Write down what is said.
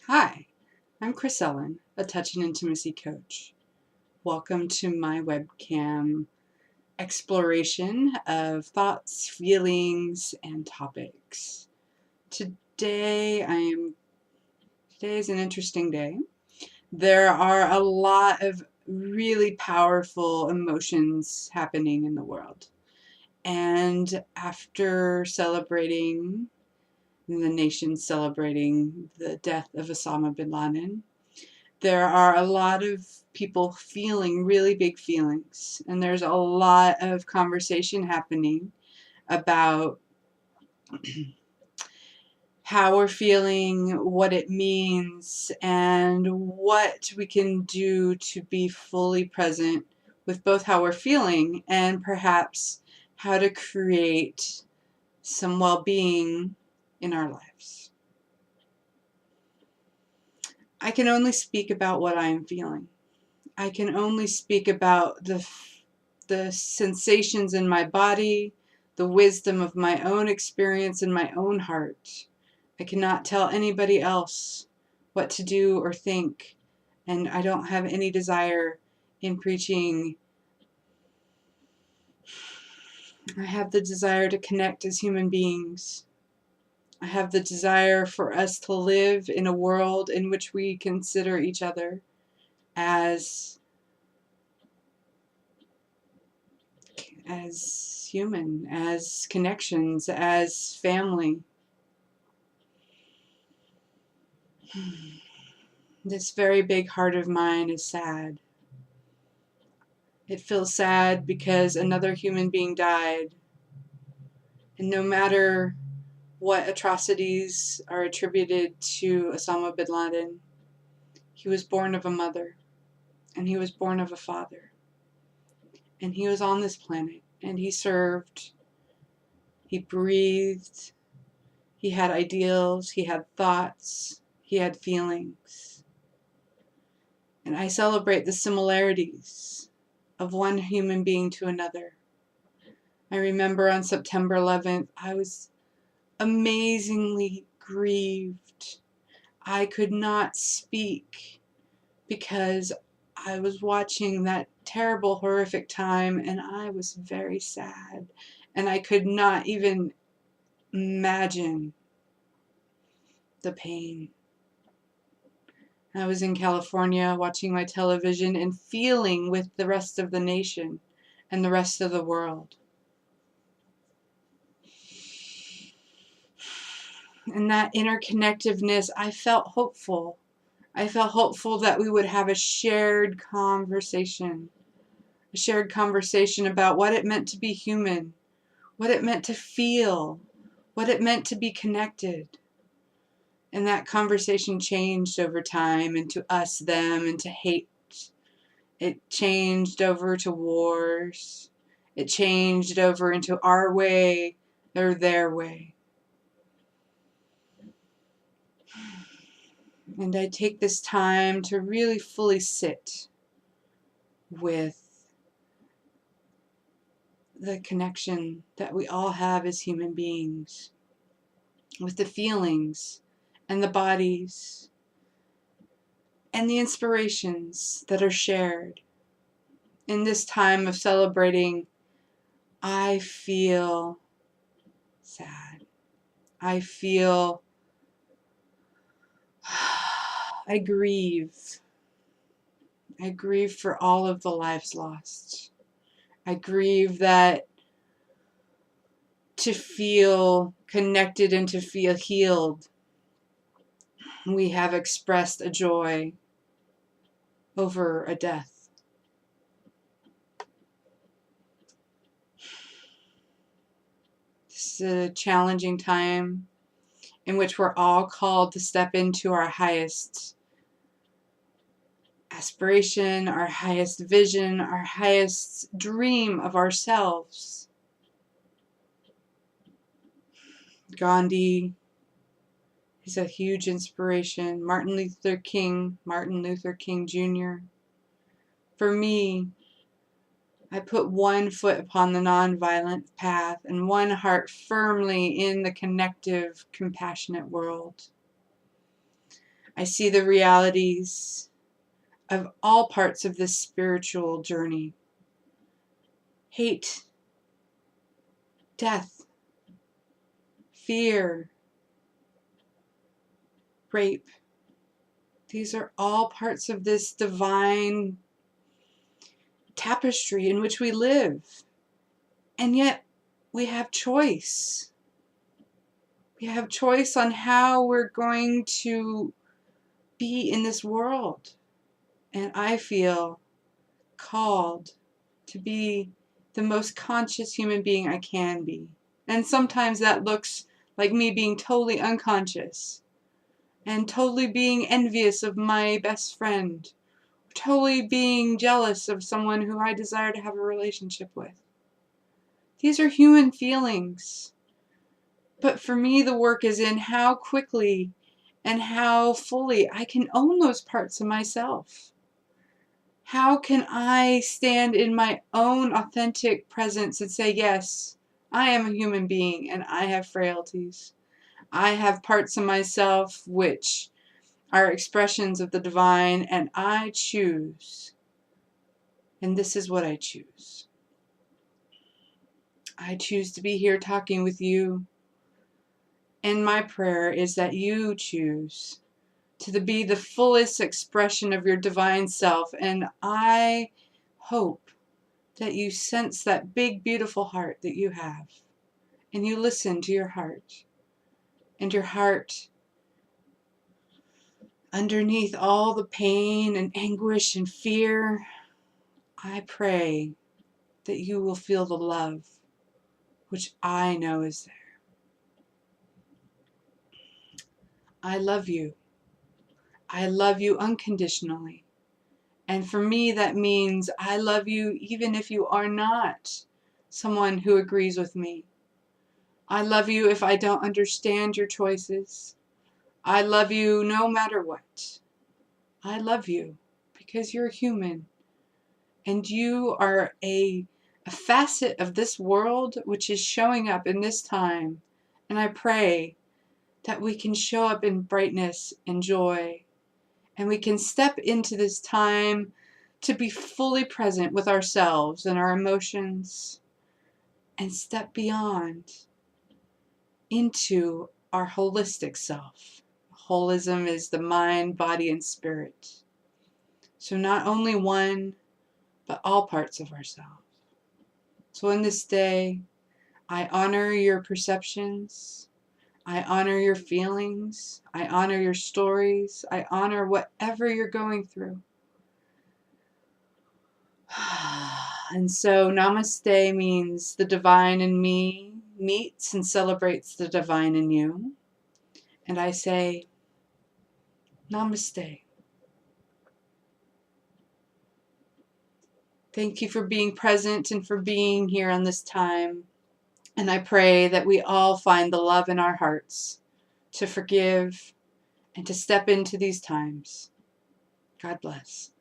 Hi, I'm Chris Ellen, a touch and intimacy coach. Welcome to my webcam exploration of thoughts, feelings, and topics. Today is an interesting day. There are a lot of really powerful emotions happening in the world. And after celebrating the nation celebrating the death of Osama bin Laden, there are a lot of people feeling really big feelings, and there's a lot of conversation happening about how we're feeling, what it means, and what we can do to be fully present with both how we're feeling and perhaps how to create some well-being in our lives. I can only speak about what I am feeling. I can only speak about the sensations in my body, the wisdom of my own experience in my own heart. I cannot tell anybody else what to do or think, and I don't have any desire in preaching. I have the desire to connect as human beings. I have the desire for us to live in a world in which we consider each other as human, as connections, as family. This very big heart of mine is sad. It feels sad because another human being died. And no matter what atrocities are attributed to Osama bin Laden, he was born of a mother, and he was born of a father. And he was on this planet, and he served, he breathed, he had ideals, he had thoughts, he had feelings. And I celebrate the similarities of one human being to another. I remember on September 11th, I was amazingly grieved. I could not speak because I was watching that terrible, horrific time, and I was very sad. And I could not even imagine the pain. I was in California watching my television and feeling with the rest of the nation and the rest of the world. And that interconnectiveness, I felt hopeful. I felt hopeful that we would have a shared conversation about what it meant to be human, what it meant to feel, what it meant to be connected. And that conversation changed over time into us, them, into hate. It changed over to wars. It changed over into our way or their way. And I take this time to really fully sit with the connection that we all have as human beings, with the feelings and the bodies and the inspirations that are shared. In this time of celebrating, I feel sad. I feel, I grieve. I grieve for all of the lives lost. I grieve that to feel connected and to feel healed, we have expressed a joy over a death. This is a challenging time in which we're all called to step into our highest aspiration, our highest vision, our highest dream of ourselves. Gandhi is a huge inspiration. Martin Luther King Jr. For me, I put one foot upon the nonviolent path and one heart firmly in the connective, compassionate world. I see the realities of all parts of this spiritual journey. Hate, death, fear, rape. These are all parts of this divine tapestry in which we live. And yet we have choice. We have choice on how we're going to be in this world. And I feel called to be the most conscious human being I can be. And sometimes that looks like me being totally unconscious and totally being envious of my best friend, totally being jealous of someone who I desire to have a relationship with. These are human feelings. But for me, the work is in how quickly and how fully I can own those parts of myself. How can I stand in my own authentic presence and say, yes, I am a human being and I have frailties. I have parts of myself which are expressions of the divine, and I choose. And this is what I choose. I choose to be here talking with you. And my prayer is that you choose to be the fullest expression of your divine self. And I hope that you sense that big, beautiful heart that you have. And you listen to your heart. And your heart, underneath all the pain and anguish and fear, I pray that you will feel the love, which I know is there. I love you. I love you unconditionally. And for me, that means I love you even if you are not someone who agrees with me. I love you if I don't understand your choices. I love you no matter what. I love you because you're human. And you are a facet of this world which is showing up in this time. And I pray that we can show up in brightness and joy. And we can step into this time to be fully present with ourselves and our emotions. And step beyond into our holistic self. Holism is the mind, body, and spirit. So not only one, but all parts of ourselves. So in this day, I honor your perceptions. I honor your feelings. I honor your stories. I honor whatever you're going through. And so namaste means the divine in me meets and celebrates the divine in you. And I say, namaste. Thank you for being present and for being here on this time. And I pray that we all find the love in our hearts to forgive and to step into these times. God bless.